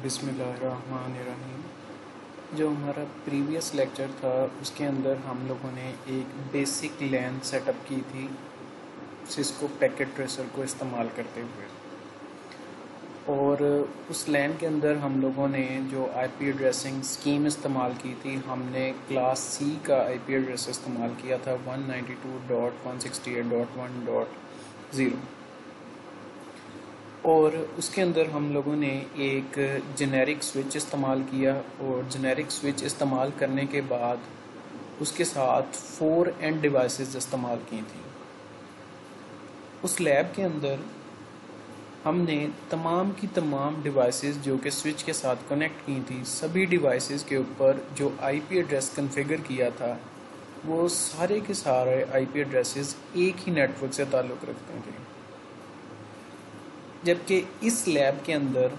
बिस्मिल्लाहिर्रहमानिर्रहीम। जो हमारा प्रीवियस लेक्चर था उसके अंदर हम लोगों ने एक बेसिक लैन सेटअप की थी सिस्को पैकेट ट्रेसर को इस्तेमाल करते हुए, और उस लैन के अंदर हम लोगों ने जो आईपी एड्रेसिंग स्कीम इस्तेमाल की थी, हमने क्लास सी का आईपी एड्रेस इस्तेमाल किया था 192.168.1.0, और उसके अंदर हम लोगों ने एक जेनेरिक स्विच इस्तेमाल किया। और जेनेरिक स्विच इस्तेमाल करने के बाद उसके साथ 4 एंड डिवाइसेस इस्तेमाल की थी। उस लैब के अंदर हमने तमाम की तमाम डिवाइसेस जो कि स्विच के साथ कनेक्ट की थी, सभी डिवाइसेस के ऊपर जो आईपी एड्रेस कॉन्फ़िगर किया था वो सारे के सारे आईपी एड्रेसेस एक ही नेटवर्क से ताल्लुक़ रखते थे। जबकि इस लैब के अंदर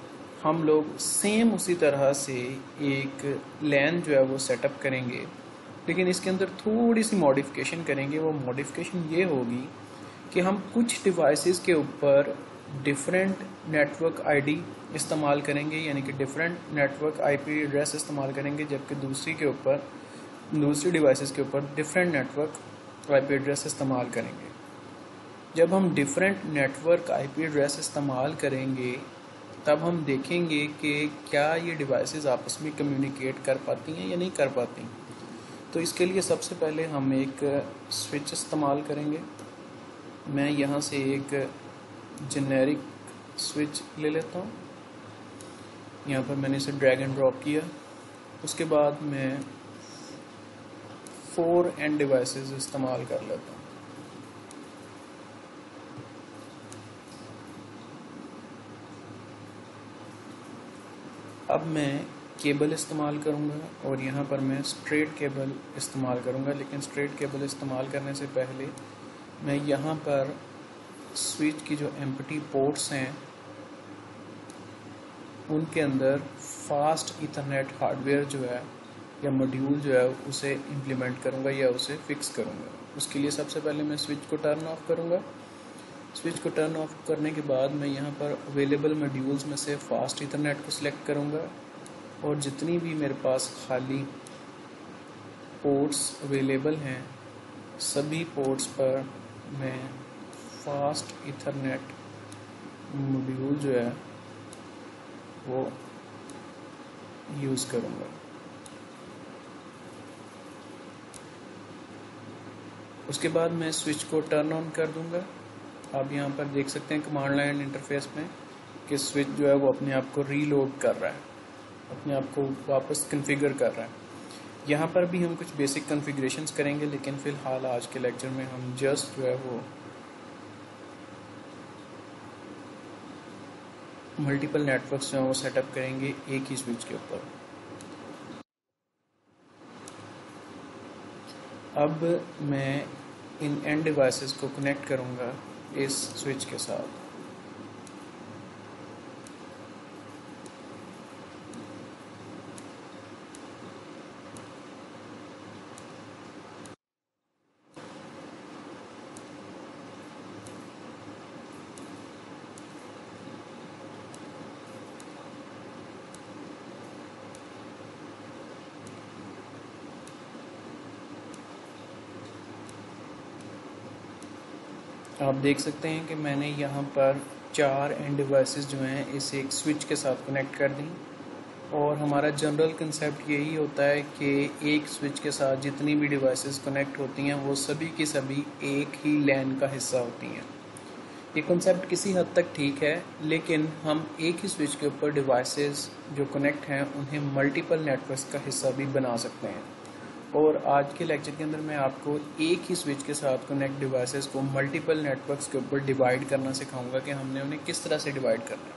हम लोग सेम उसी तरह से एक लैन जो है वो सेटअप करेंगे, लेकिन इसके अंदर थोड़ी सी मॉडिफिकेशन करेंगे। वो मॉडिफिकेशन ये होगी कि हम कुछ डिवाइसेस के ऊपर डिफरेंट नेटवर्क आईडी इस्तेमाल करेंगे, यानी कि डिफरेंट नेटवर्क आईपी एड्रेस इस्तेमाल करेंगे, जबकि दूसरी डिवाइसेस के ऊपर डिफरेंट नेटवर्क आईपी एड्रेस इस्तेमाल करेंगे। जब हम डिफरेंट नेटवर्क आईपी एड्रेस इस्तेमाल करेंगे तब हम देखेंगे कि क्या ये डिवाइसेस आपस में कम्युनिकेट कर पाती हैं या नहीं कर पाती। तो इसके लिए सबसे पहले हम एक स्विच इस्तेमाल करेंगे। मैं यहाँ से एक जेनेरिक स्विच ले लेता हूँ। यहाँ पर मैंने इसे ड्रैग एंड ड्रॉप किया। उसके बाद मैं 4 एंड डिवाइसेस इस्तेमाल कर लेता हूँ। अब मैं केबल इस्तेमाल करूँगा और यहाँ पर मैं स्ट्रेट केबल इस्तेमाल करूँगा, लेकिन स्ट्रेट केबल इस्तेमाल करने से पहले मैं यहाँ पर स्विच की जो एम्प्टी पोर्ट्स हैं उनके अंदर फास्ट ईथरनेट हार्डवेयर जो है या मॉड्यूल जो है उसे इम्प्लीमेंट करूँगा या उसे फिक्स करूँगा। उसके लिए सबसे पहले मैं स्विच को टर्न ऑफ करूँगा। स्विच को टर्न ऑफ करने के बाद मैं यहाँ पर अवेलेबल मॉड्यूल्स में से फास्ट ईथरनेट को सिलेक्ट करूँगा, और जितनी भी मेरे पास खाली पोर्ट्स अवेलेबल हैं सभी पोर्ट्स पर मैं फास्ट ईथरनेट मॉड्यूल जो है वो यूज़ करूँगा। उसके बाद मैं स्विच को टर्न ऑन कर दूँगा। आप यहाँ पर देख सकते हैं कमांड लाइन इंटरफेस में कि स्विच जो है वो अपने आप को रीलोड कर रहा है, अपने आप को वापस कॉन्फ़िगर कर रहा है। यहाँ पर भी हम कुछ बेसिक कॉन्फ़िगरेशंस करेंगे, लेकिन फ़िलहाल आज के लेक्चर में हम जस्ट जो है वो मल्टीपल नेटवर्क्स जो हैं वो सेटअप करेंगे एक ही स्विच के ऊपर। अब मैं इन एंड डिवाइसेस को कनेक्ट करूँगा इस स्विच के साथ। आप देख सकते हैं कि मैंने यहाँ पर 4 एंड डिवाइसेस जो हैं इस एक स्विच के साथ कनेक्ट कर दी, और हमारा जनरल कंसेप्ट यही होता है कि एक स्विच के साथ जितनी भी डिवाइसेस कनेक्ट होती हैं वो सभी की सभी एक ही लैन का हिस्सा होती हैं। ये कंसेप्ट किसी हद तक ठीक है, लेकिन हम एक ही स्विच के ऊपर डिवाइसेस जो कनेक्ट हैं उन्हें मल्टीपल नेटवर्क्स का हिस्सा भी बना सकते हैं। और आज के लेक्चर के अंदर मैं आपको एक ही स्विच के साथ कनेक्ट डिवाइसेस को मल्टीपल नेटवर्क्स के ऊपर डिवाइड करना सिखाऊंगा कि हमने उन्हें किस तरह से डिवाइड करना है।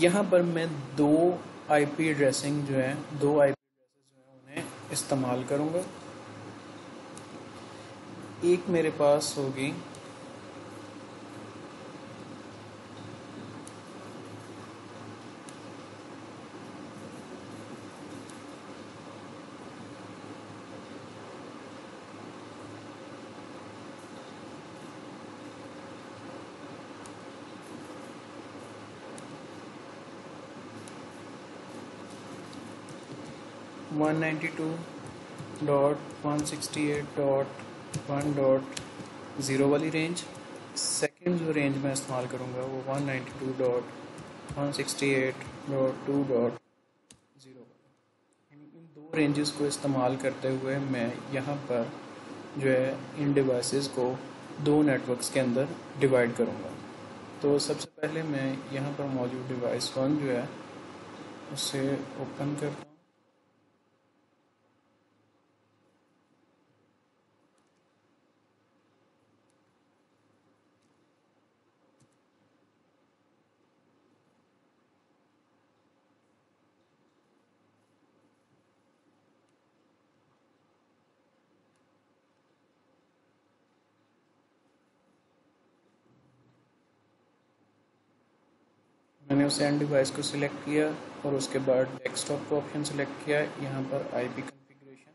यहाँ पर मैं दो आईपी एड्रेसेस जो हैं उन्हें इस्तेमाल करूँगा। एक मेरे पास होगी 192.168.1.0 वाली रेंज। सेकंड जो रेंज मैं इस्तेमाल करूँगा वो 192.168.2.0 इन दो रेंजेस को इस्तेमाल करते हुए मैं यहाँ पर जो है इन डिवाइसेस को दो नेटवर्क्स के अंदर डिवाइड करूँगा। तो सबसे पहले मैं यहाँ पर मौजूद डिवाइस 1 जो है उसे ओपन करता हूँ। मैंने उस एंड डिवाइस को सिलेक्ट किया और उसके बाद डेस्कटॉप को ऑप्शन सिलेक्ट किया। यहाँ पर आईपी कॉन्फ़िगरेशन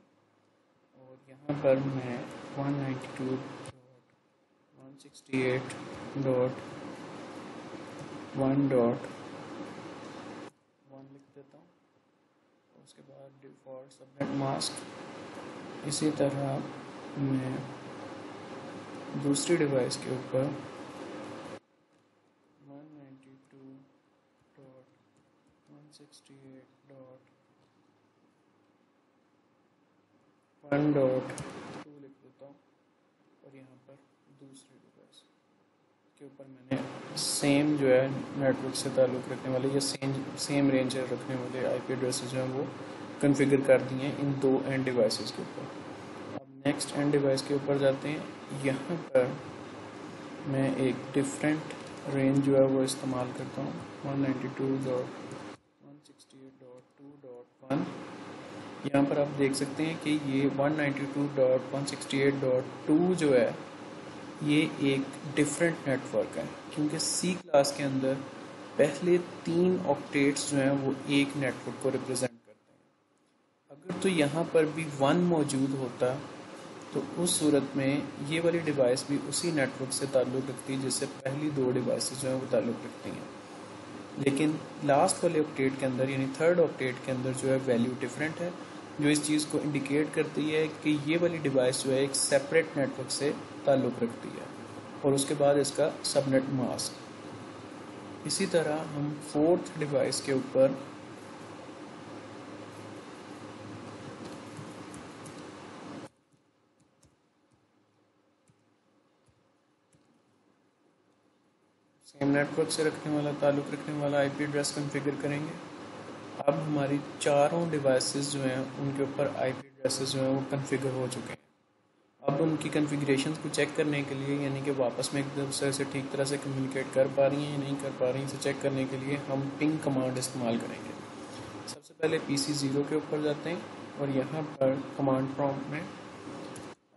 और यहाँ पर मैं 192.168.1.1 लिख देता हूँ। उसके बाद डिफ़ॉल्ट सबनेट मास्क। इसी तरह मैं दूसरी डिवाइस के ऊपर 192.168.1.2 लिख देता हूँ और यहाँ पर दूसरी डिवाइस के ऊपर मैंने सेम जो है नेटवर्क से ताल्लुक़ रखने वाले या सेम रेंज रखने वाले आईपी एड्रेसेस जो हैं वो कॉन्फ़िगर कर दिए हैं इन दो एंड डिवाइसेस के ऊपर। अब नेक्स्ट एंड डिवाइस के ऊपर जाते हैं। यहाँ पर मैं एक डिफरेंट रेंज जो है वो इस्तेमाल करता हूँ 192.168.2.1। यहाँ पर आप देख सकते हैं कि ये 192.168.2 जो है ये एक डिफरेंट नेटवर्क है, क्योंकि सी क्लास के अंदर पहले 3 ऑक्टेट्स जो हैं वो एक नेटवर्क को रिप्रेजेंट करते हैं। अगर तो यहाँ पर भी 1 मौजूद होता तो उस सूरत में ये वाली डिवाइस भी उसी नेटवर्क से ताल्लुक़ रखती है जिससे पहली 2 डिवाइसेस जो हैं वो ताल्लुक़ रखती हैं। लेकिन लास्ट वाले ऑक्टेट के अंदर यानी थर्ड ऑक्टेट के अंदर जो है वैल्यू डिफरेंट है, जो इस चीज़ को इंडिकेट करती है कि ये वाली डिवाइस जो है एक सेपरेट नेटवर्क से ताल्लुक़ रखती है। और उसके बाद इसका सबनेट मास्क। इसी तरह हम फोर्थ डिवाइस के ऊपर सेम नेटवर्क से ताल्लुक़ रखने वाला आईपी एड्रेस कॉन्फ़िगर करेंगे। अब हमारी चारों डिवाइसेस जो हैं उनके ऊपर आईपी एड्रेसेस जो हैं वो कॉन्फ़िगर हो चुके हैं। अब उनकी कॉन्फ़िगरेशंस को चेक करने के लिए, यानी कि वापस में एक दूसरे से ठीक तरह से कम्युनिकेट कर पा रही हैं या नहीं कर पा रही हैं, इसे चेक करने के लिए हम पिंग कमांड इस्तेमाल करेंगे। सबसे पहले PC0 के ऊपर जाते हैं और यहाँ पर कमांड प्रॉम्प्ट में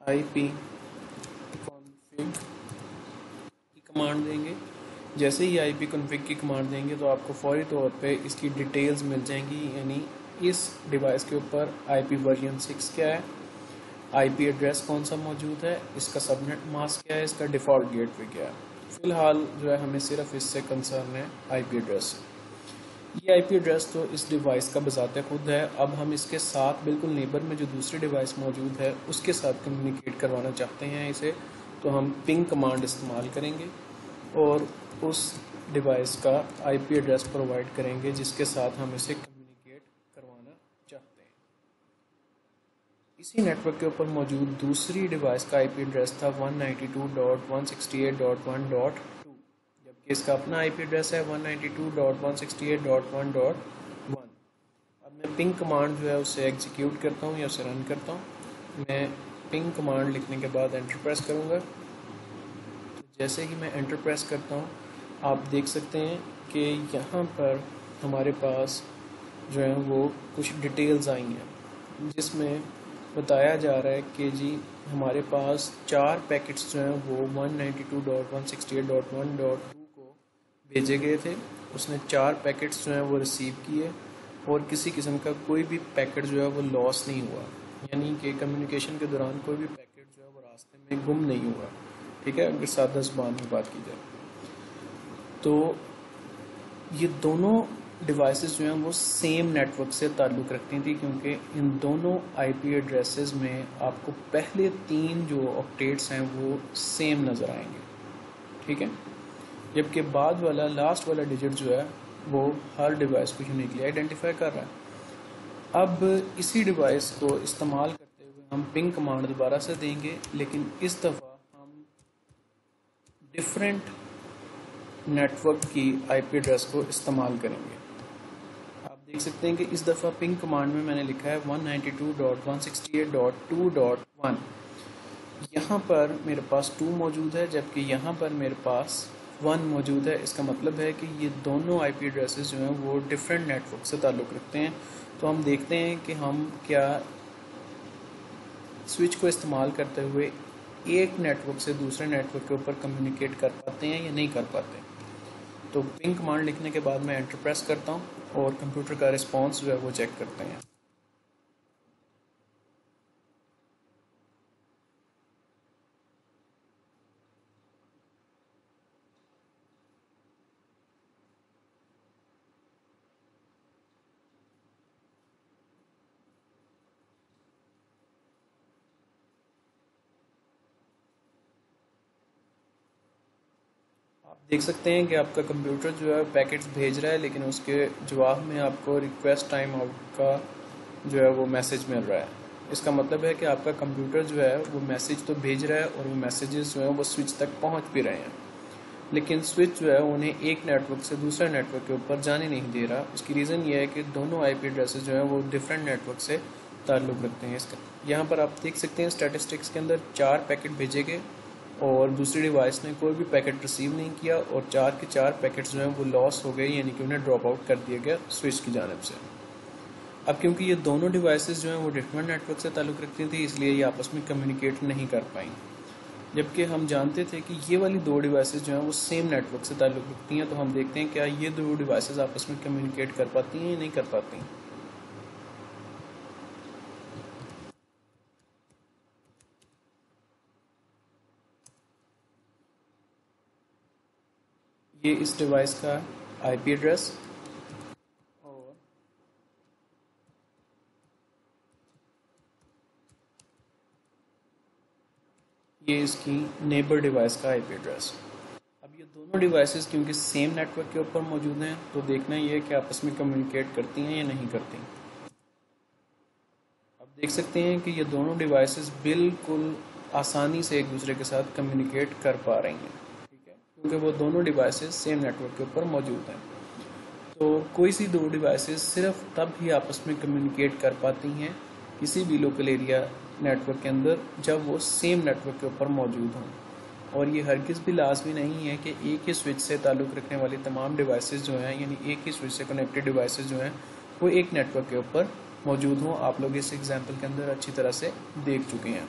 IP config की कमांड देंगे। जैसे ही IP config की कमांड देंगे तो आपको फौरी तौर पे इसकी डिटेल्स मिल जाएंगी, यानी इस डिवाइस के ऊपर IP वर्जन 6 क्या है, IP एड्रेस कौन सा मौजूद है, इसका सबनेट मास्क क्या है, इसका डिफ़ॉल्ट गेटवे क्या है। फ़िलहाल जो है हमें सिर्फ इससे कंसर्न है IP एड्रेस। ये IP एड्रेस तो इस डिवाइस का बज़ाते खुद है। अब हम इसके साथ बिल्कुल नेबर में जो दूसरी डिवाइस मौजूद है उसके साथ कम्युनिकेट करवाना चाहते हैं इसे, तो हम पिंग कमांड इस्तेमाल करेंगे और उस डिवाइस का IP एड्रेस प्रोवाइड करेंगे जिसके साथ हम इसे कम्युनिकेट करवाना चाहते हैं। इसी नेटवर्क के ऊपर मौजूद दूसरी डिवाइस का IP एड्रेस था 192.168.1.2, जबकि इसका अपना IP एड्रेस है 192.168.1.1। अब मैं पिंग कमांड जो है उसे एग्जीक्यूट करता हूँ या उसे रन करता हूँ। मैं पिंग कमांड लिखने के बाद एंटर प्रेस करूँगा। जैसे ही मैं एंटर प्रेस करता हूँ आप देख सकते हैं कि यहाँ पर हमारे पास जो है वो कुछ डिटेल्स आई हैं, जिसमें बताया जा रहा है कि जी हमारे पास 4 पैकेट्स जो हैं वो 192.168.1.2 को भेजे गए थे। उसने 4 पैकेट्स जो हैं वो रिसीव किए और किसी किस्म का कोई भी पैकेट जो है वो लॉस नहीं हुआ, यानी कि कम्युनिकेशन के दौरान कोई भी पैकेट जो है वो रास्ते में गुम नहीं हुआ। ठीक है, अगर सादा ज़ुबान में बात की जाए तो ये दोनों डिवाइसेस जो हैं वो सेम नेटवर्क से ताल्लुक़ रखती थी, क्योंकि इन दोनों आईपी एड्रेसेस में आपको पहले 3 जो ऑक्टेट्स हैं वो सेम नज़र आएंगे, ठीक है। जबकि बाद वाला लास्ट वाला डिजिट जो है वो हर डिवाइस को यूनिकली आइडेंटिफाई कर रहा है। अब इसी डिवाइस को इस्तेमाल करते हुए हम पिंग कमांड दोबारा से देंगे, लेकिन इस दफ़ा हम डिफरेंट नेटवर्क की आईपी एड्रेस को इस्तेमाल करेंगे। आप देख सकते हैं कि इस दफ़ा पिंग कमांड में मैंने लिखा है 192.168.2.1। यहाँ पर मेरे पास 2 मौजूद है, जबकि यहाँ पर मेरे पास 1 मौजूद है। इसका मतलब है कि ये दोनों आईपी एड्रेसेस जो हैं वो डिफरेंट नेटवर्क से ताल्लुक़ रखते हैं। तो हम देखते हैं कि हम क्या स्विच को इस्तेमाल करते हुए एक नेटवर्क से दूसरे नेटवर्क के ऊपर कम्युनिकेट कर पाते हैं या नहीं कर पाते। तो पिंग कमांड लिखने के बाद मैं एंटर प्रेस करता हूँ और कंप्यूटर का रिस्पांस जो है वो चेक करते हैं। आप देख सकते हैं कि आपका कंप्यूटर जो है पैकेट्स भेज रहा है, लेकिन उसके जवाब में आपको रिक्वेस्ट टाइम आउट का जो है वो मैसेज मिल रहा है। इसका मतलब है कि आपका कंप्यूटर जो है वो मैसेज तो भेज रहा है और वो मैसेजेस जो है वो स्विच तक पहुंच भी रहे हैं, लेकिन स्विच जो है उन्हें एक नेटवर्क से दूसरे नेटवर्क के ऊपर जाने नहीं दे रहा। इसकी रीज़न ये है कि दोनों आईपी एड्रेसेस जो है वो डिफरेंट नेटवर्क से ताल्लुक़ रखते हैं। इसका यहाँ पर आप देख सकते हैं स्टैटिस्टिक्स के अंदर 4 पैकेट भेजे गए और दूसरी डिवाइस ने कोई भी पैकेट रिसीव नहीं किया और 4 के 4 पैकेट्स जो हैं वो लॉस हो गए, यानी कि उन्हें ड्रॉप आउट कर दिया गया स्विच की जानिब से। अब क्योंकि ये दोनों डिवाइसेस जो हैं वो डिफरेंट नेटवर्क से ताल्लुक़ रखती थी, इसलिए ये आपस में कम्युनिकेट नहीं कर पाई। जबकि हम जानते थे कि ये वाली 2 डिवाइसेस जो हैं वो सेम नेटवर्क से ताल्लुक़ रखती हैं। तो हम देखते हैं क्या ये 2 डिवाइसेस आपस में कम्युनिकेट कर पाती हैं या नहीं कर पाती। ये इस डिवाइस का आईपी एड्रेस और ये इसकी नेबर डिवाइस का आईपी एड्रेस। अब ये दोनों डिवाइसेस क्योंकि सेम नेटवर्क के ऊपर मौजूद हैं, तो देखना ये है कि आपस में कम्युनिकेट करती हैं या नहीं करती। आप देख सकते हैं कि ये दोनों डिवाइसेस बिल्कुल आसानी से एक दूसरे के साथ कम्युनिकेट कर पा रही हैं, क्योंकि वो दोनों डिवाइसेस सेम नेटवर्क के ऊपर मौजूद हैं। तो कोई सी 2 डिवाइसेस सिर्फ तब ही आपस में कम्युनिकेट कर पाती हैं किसी भी लोकल एरिया नेटवर्क के अंदर जब वो सेम नेटवर्क के ऊपर मौजूद हों। और ये हरगिज़ भी लाजमी नहीं है कि एक ही स्विच से ताल्लुक़ रखने वाली तमाम डिवाइसेस जो हैं, यानी एक ही स्विच से कनेक्टेड डिवाइसेस जो हैं वो एक नेटवर्क के ऊपर मौजूद हों। आप लोग इस एग्जाम्पल के अंदर अच्छी तरह से देख चुके हैं।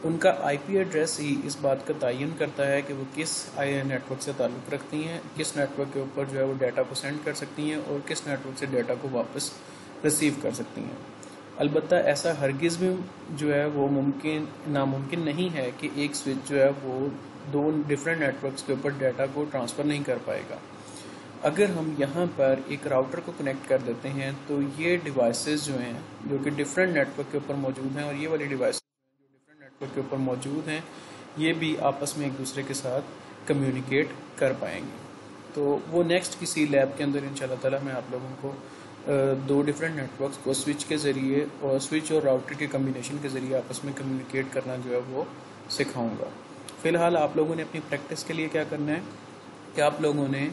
उनका आईपी एड्रेस ही इस बात का तयन करता है कि वो किस नेटवर्क से ताल्लुक़ रखती हैं, किस नेटवर्क के ऊपर जो है वो डाटा को सेंड कर सकती हैं और किस नेटवर्क से डाटा को वापस रिसीव कर सकती हैं। अलबत्ता ऐसा हरगिज़ भी जो है वो नामुमकिन नहीं है कि एक स्विच जो है वो 2 डिफरेंट नेटवर्क्स के ऊपर डाटा को ट्रांसफ़र नहीं कर पाएगा। अगर हम यहाँ पर एक राउटर को कनेक्ट कर देते हैं तो ये डिवाइसेस जो हैं जो कि डिफरेंट नेटवर्क के ऊपर मौजूद हैं और ये वाली डिवाइस के ऊपर मौजूद हैं, ये भी आपस में एक दूसरे के साथ कम्युनिकेट कर पाएंगे। तो वो नेक्स्ट किसी लैब के अंदर इंशाल्लाह ताला मैं आप लोगों को 2 डिफरेंट नेटवर्क्स को स्विच के ज़रिए और स्विच और राउटर के कम्बिनेशन के ज़रिए आपस में कम्युनिकेट करना जो है वो सिखाऊंगा। फ़िलहाल आप लोगों ने अपनी प्रैक्टिस के लिए क्या करना है कि आप लोगों ने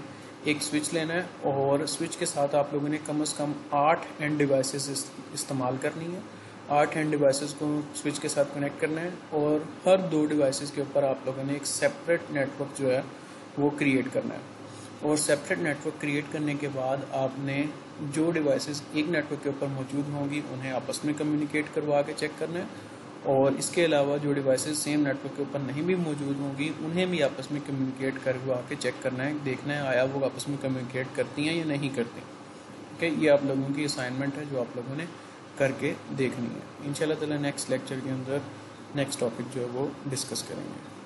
एक स्विच लेना है और स्विच के साथ आप लोगों ने कम से कम 8 एंड डिवाइसेस इस्तेमाल करनी है। 8 एंड डिवाइसेस को स्विच के साथ कनेक्ट करना है और हर 2 डिवाइसेस के ऊपर आप लोगों ने एक सेपरेट नेटवर्क जो है वो क्रिएट करना है। और सेपरेट नेटवर्क क्रिएट करने के बाद आपने जो डिवाइसेस एक नेटवर्क के ऊपर मौजूद होंगी उन्हें आपस में कम्युनिकेट करवा के चेक करना है। और इसके अलावा जो डिवाइसेस सेम नेटवर्क के ऊपर नहीं भी मौजूद होंगी उन्हें भी आपस में कम्युनिकेट करवा के चेक करना है, देखना है आया वो आपस में कम्युनिकेट करती हैं या नहीं करती। ओके, ये आप लोगों की असाइनमेंट है जो आप लोगों ने करके देखनी है। इंशाल्लाह ताला नेक्स्ट लेक्चर के अंदर नेक्स्ट टॉपिक जो है वो डिस्कस करेंगे।